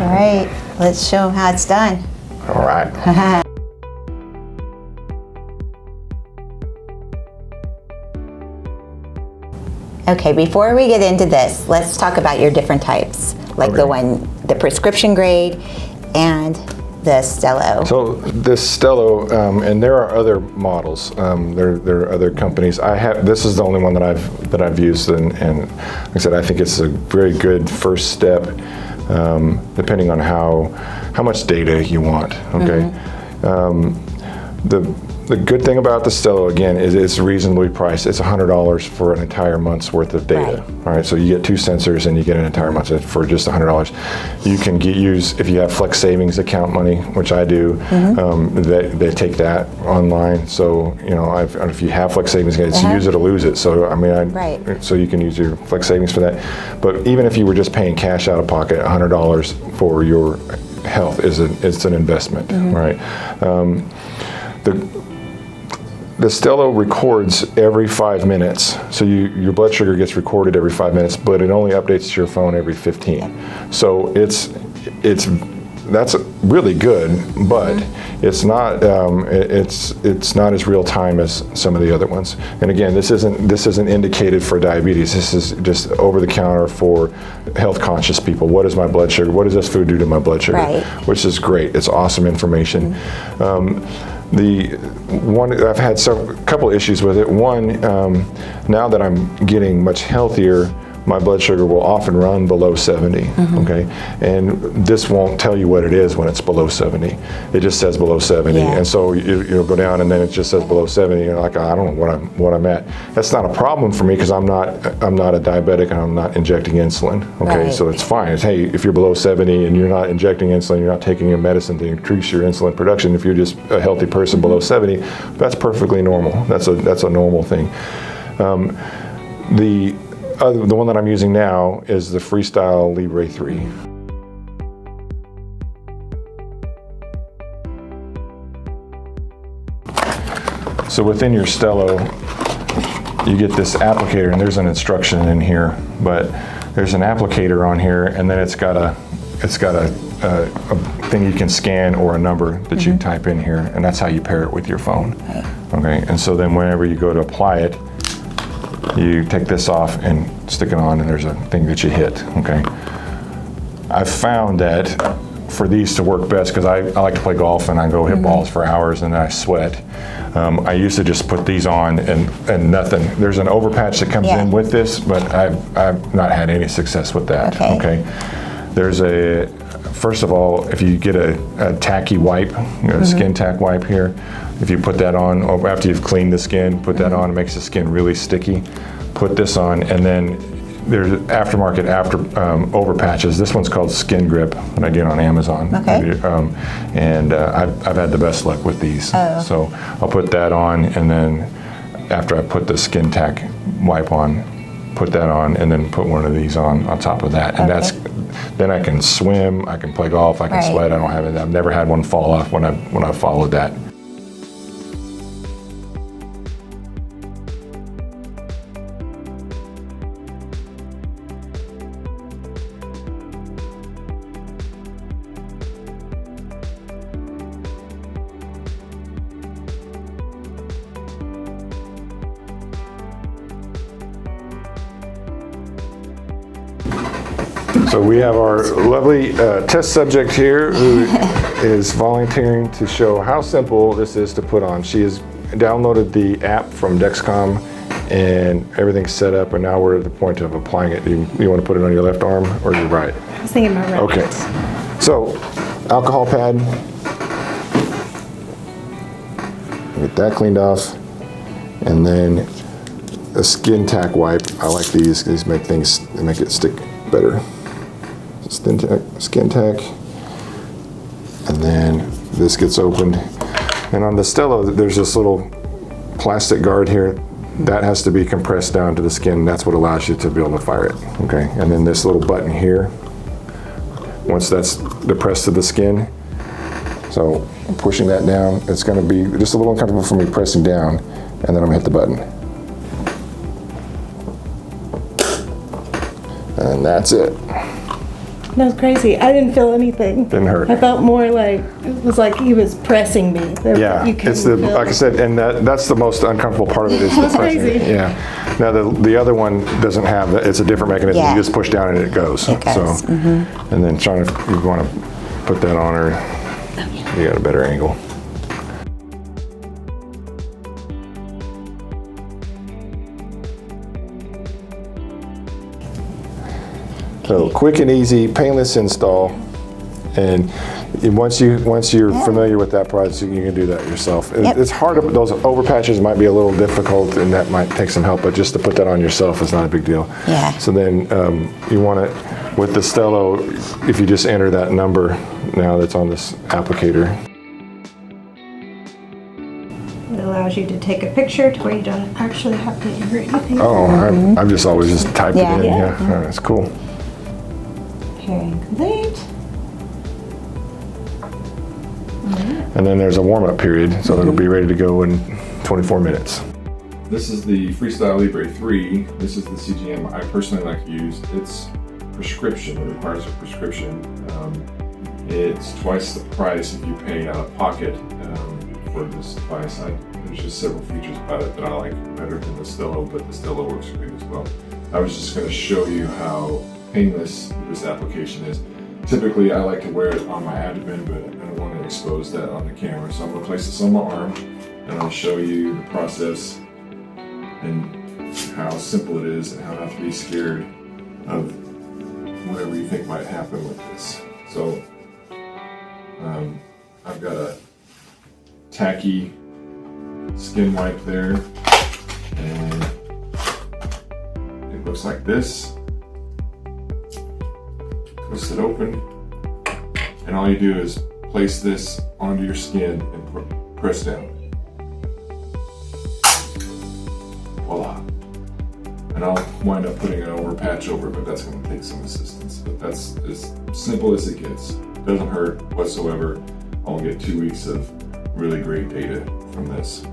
All right, let's show them how it's done. All right. Okay, before we get into this, let's talk about your different types, like the prescription grade and the Stello. So this Stello, and there are other models. There are other companies. This is the only one that I've used, and like I said, I think it's a very good first step, depending on how much data you want. Okay. The good thing about the Stello, again, is it's reasonably priced. It's $100 for an entire month's worth of data. Right. All right, so you get 2 sensors and you get an entire month for just $100. You can use, if you have Flex Savings account money, which I do, they take that online. So, you know, if you have Flex Savings, it's use it or lose it. So, I mean, so you can use your Flex Savings for that. But even if you were just paying cash out of pocket, $100 for your health is an investment, right? The Stello records every 5 minutes, so your blood sugar gets recorded every 5 minutes, but it only updates to your phone every 15. So that's really good, but it's not as real time as some of the other ones. And again, this isn't indicated for diabetes. This is just over the counter for health conscious people. What is my blood sugar? What does this food do to my blood sugar? Right. Which is great. It's awesome information. The one, I've had a couple issues with it. One, now that I'm getting much healthier, my blood sugar will often run below 70, okay? And this won't tell you what it is when it's below 70. It just says below 70. And so you'll go down and then it just says below 70. You're like, I don't know what I'm at. That's not a problem for me because I'm not a diabetic and I'm not injecting insulin, okay? Right. So it's fine. It's, hey, if you're below 70 and you're not injecting insulin, you're not taking your medicine to increase your insulin production, if you're just a healthy person below 70, that's perfectly normal. That's a normal thing. The one that I'm using now is the Freestyle Libre 3. So within your Stello, you get this applicator, and there's an instruction in here, but there's an applicator on here, and then it's got a thing you can scan or a number that you type in here, and that's how you pair it with your phone. Okay, and so then whenever you go to apply it, you take this off and stick it on, and there's a thing that you hit, okay? I've found that for these to work best, because I like to play golf and I go hit balls for hours and I sweat. I used to just put these on and nothing. There's an overpatch that comes in with this, but I've not had any success with that, okay? There's first of all, if you get a tacky wipe, a skin tack wipe here, if you put that on, or after you've cleaned the skin, put that on, it makes the skin really sticky. Put this on, and then there's aftermarket over patches. This one's called Skin Grip, that I get on Amazon. Okay. I've had the best luck with these. So I'll put that on, and then after I put the skin tack wipe on, put that on, and then put one of these on top of that. And then I can swim, I can play golf, I can sweat. I've never had one fall off when I followed that. So we have our lovely test subject here who is volunteering to show how simple this is to put on. She has downloaded the app from Dexcom and everything's set up, and now we're at the point of applying it. You want to put it on your left arm or your right? I was thinking my right. Okay. So, alcohol pad. Get that cleaned off. And then a skin tack wipe. I like these. These make it stick better. Skin tack, and then this gets opened, and on the Stello there's this little plastic guard here that has to be compressed down to the skin. That's what allows you to be able to fire it, okay? And then this little button here, once that's depressed to the skin, so I'm pushing that down, it's going to be just a little uncomfortable for me pressing down, and then I'm going to hit the button, and that's it. That was crazy. I didn't feel anything. Didn't hurt. I felt more like, it was like he was pressing me. Yeah, it's the, like I said, and that's the most uncomfortable part of it is the That's pressing. crazy. Yeah. Now the other one doesn't have that. It's a different mechanism. Yeah. You just push down and it goes. It goes. So, and then you want to put that on her. You got a better angle. So quick and easy, painless install, and once you're familiar with that process, you can do that yourself. Yep. It's hard. Those over patches might be a little difficult, and that might take some help. But just to put that on yourself is not a big deal. Yeah. So then you want it with the Stello. If you just enter that number now that's on this applicator. It allows you to take a picture to where you don't actually have to enter anything. Oh, I've just always just typed Yeah. it in. Yeah. Yeah, oh, that's cool. Pairing complete. And then there's a warm-up period, so it'll be ready to go in 24 minutes. This is the Freestyle Libre 3. This is the CGM I personally like to use. It's prescription, it requires a prescription. It's twice the price if you pay out of pocket for this device. There's just several features about it that I like better than the Stello, but the Stello works great as well. I was just going to show you how painless this application is. Typically, I like to wear it on my abdomen, but I don't want to expose that on the camera. So I'm going to place this on my arm, and I'll show you the process and how simple it is and how not to be scared of whatever you think might happen with this. So I've got a tacky skin wipe there, and it looks like this. Twist it open, and all you do is place this onto your skin and press down. Voila. And I'll wind up putting an over patch over it, but that's going to take some assistance. But that's as simple as it gets. Doesn't hurt whatsoever. I'll get 2 weeks of really great data from this.